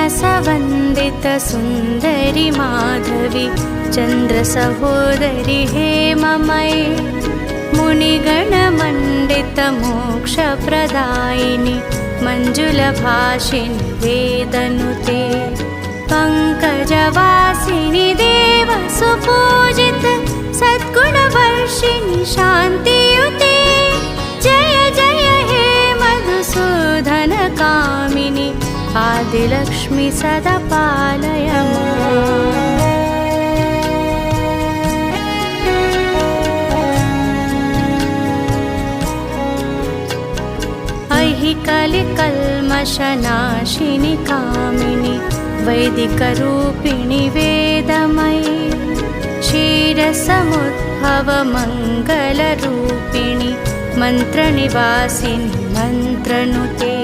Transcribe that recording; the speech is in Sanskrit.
श्रीनिवासवन्दितसुन्दरि माधवी चन्द्रसहोदरि हेममयी मुनिगणमण्डितमोक्षप्रदायिनि मञ्जुलभाषिणि वेदनुते पङ्कजवासिनि देवसुपूजित सद्गुणवर्षिणि शान्तियुते जय जय हे मधुसूदनकामिनि आदिलक्ष्मि सदा पालय माम्। कलिकल्मषनाशिनि कामिनि वैदिकरूपिणि वेदमयी क्षीरसमुद्भवमङ्गलरूपिणि मन्त्रनिवासिनि मन्त्रनुते